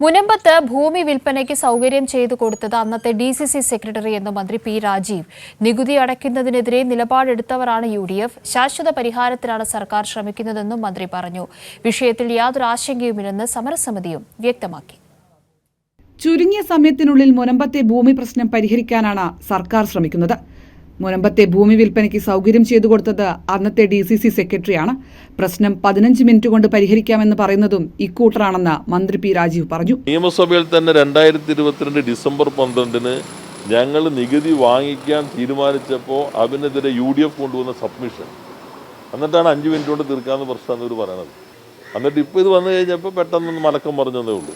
മുനമ്പത്ത് ഭൂമി വിൽപ്പനയ്ക്ക് സൗകര്യം ചെയ്തു കൊടുത്തത് അന്നത്തെ DCC സെക്രട്ടറി എന്ന മന്ത്രി പി രാജീവ്. നികുതി അടയ്ക്കുന്നതിനെതിരെ നിലപാടെടുത്തവരാണ് UDF. ശാശ്വത പരിഹാരത്തിനാണ് സർക്കാർ ശ്രമിക്കുന്നതെന്നും മന്ത്രി പറഞ്ഞു. വിഷയത്തിൽ യാതൊരു ആശങ്കയുമില്ലെന്ന് സമരസമിതിയും വ്യക്തമാക്കി. ചുരുങ്ങിയ സമയത്തിനുള്ളിൽ മുനമ്പത്തെ ഭൂമി പ്രശ്നം പരിഹരിക്കാനാണ് സർക്കാർ ശ്രമിക്കുന്നത്. മുനമ്പത്തെ ഭൂമി വിൽപ്പനയ്ക്ക് സൗകര്യം ചെയ്തു കൊടുത്തത് അന്നത്തെ DCC സെക്രട്ടറിയാണ്. പ്രശ്നം 15 മിനിറ്റ് കൊണ്ട് പരിഹരിക്കാമെന്ന് പറയുന്നതും ഇക്കൂട്ടറാണെന്ന് മന്ത്രി പി രാജീവ് പറഞ്ഞു. നിയമസഭയിൽ തന്നെ 2022 ഡിസംബർ 12-ന് ഞങ്ങൾ നികുതി വാങ്ങിക്കാൻ തീരുമാനിച്ചപ്പോൾ അതിനെതിരെ UDF കൊണ്ടുവന്ന സബ്മിഷൻ എന്നിട്ടാണ് 5 മിനിറ്റ് കൊണ്ട് തീർക്കാമെന്ന് പ്രശ്നം ഇവർ പറയണത്. എന്നിട്ട് ഇപ്പോൾ ഇത് വന്നു കഴിഞ്ഞപ്പോൾ പെട്ടെന്ന് മലക്കം പറഞ്ഞതേ ഉള്ളൂ.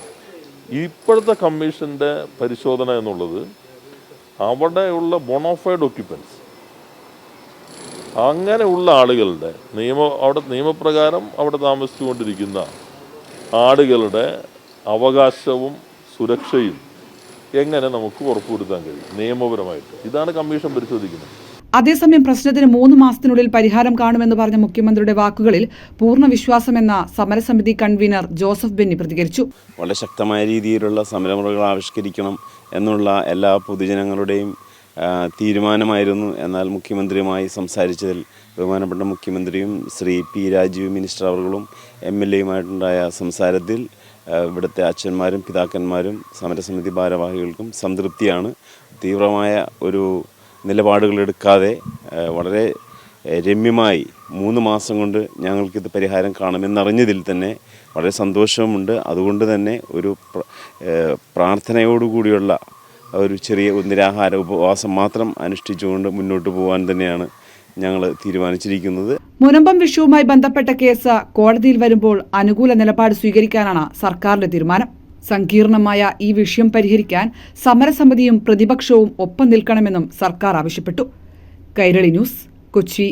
ഇപ്പോഴത്തെ കമ്മീഷൻ്റെ പരിശോധന എന്നുള്ളത് അവിടെയുള്ള ബോണോഫൈഡ് ഒക്യുപ്പൻസ് അങ്ങനെയുള്ള ആളുകളുടെ നിയമപ്രകാരം അവിടെ താമസിച്ചുകൊണ്ടിരിക്കുന്ന ആളുകളുടെ അവകാശവും സുരക്ഷയും എങ്ങനെ നമുക്ക് ഉറപ്പുവരുത്താൻ കഴിയും നിയമപരമായിട്ട്. ഇതാണ് കമ്മീഷൻ പരിശോധിക്കുന്നത്. അതേസമയം പ്രശ്നത്തിന് 3 മാസത്തിനുള്ളിൽ പരിഹാരം കാണുമെന്ന് പറഞ്ഞ മുഖ്യമന്ത്രിയുടെ വാക്കുകളിൽ പൂർണ്ണ വിശ്വാസമെന്ന സമരസമിതി കൺവീനർ ജോസഫ് ബെന്നി പ്രതികരിച്ചു. വളരെ ശക്തമായ രീതിയിലുള്ള സമരമുറകൾ ആവിഷ്കരിക്കണം എന്നുള്ള എല്ലാ പൊതുജനങ്ങളുടെയും തീരുമാനമായിരുന്നു. എന്നാൽ മുഖ്യമന്ത്രിയുമായി സംസാരിച്ചതിൽ ബഹുമാനപ്പെട്ട മുഖ്യമന്ത്രിയും ശ്രീ പി രാജീവ് മിനിസ്റ്റർ അവர்களுം MLAയുമായിട്ടുണ്ടായ സംസാരത്തിൽ ഇവിടുത്തെ അച്ഛന്മാരും പിതാക്കന്മാരും സമരസമിതി ഭാരവാഹികൾക്കും സംതൃപ്തിയാണ്. തീവ്രമായ ഒരു നിലപാടുകളെടുക്കാതെ വളരെ രമ്യമായി 3 മാസം കൊണ്ട് ഞങ്ങൾക്കിത് പരിഹാരം കാണുമെന്നറിഞ്ഞതിൽ തന്നെ വളരെ സന്തോഷവുമുണ്ട്. അതുകൊണ്ട് തന്നെ ഒരു പ്രാർത്ഥനയോടുകൂടിയുള്ള ഒരു ചെറിയ നിരാഹാര ഉപവാസം മാത്രം അനുഷ്ഠിച്ചുകൊണ്ട് മുന്നോട്ട് പോകാൻ തന്നെയാണ് ഞങ്ങൾ തീരുമാനിച്ചിരിക്കുന്നത്. മുനമ്പം വിഷയവുമായി ബന്ധപ്പെട്ട കേസ് കോടതിയിൽ വരുമ്പോൾ അനുകൂല നിലപാട് സ്വീകരിക്കാനാണ് സർക്കാരിന്റെ തീരുമാനം. സങ്കീർണമായ ഈ വിഷയം പരിഹരിക്കാൻ സമരസമിതിയും പ്രതിപക്ഷവും ഒപ്പം നിൽക്കണമെന്നും സർക്കാർ ആവശ്യപ്പെട്ടു. കൈരളി ന്യൂസ്, കൊച്ചി.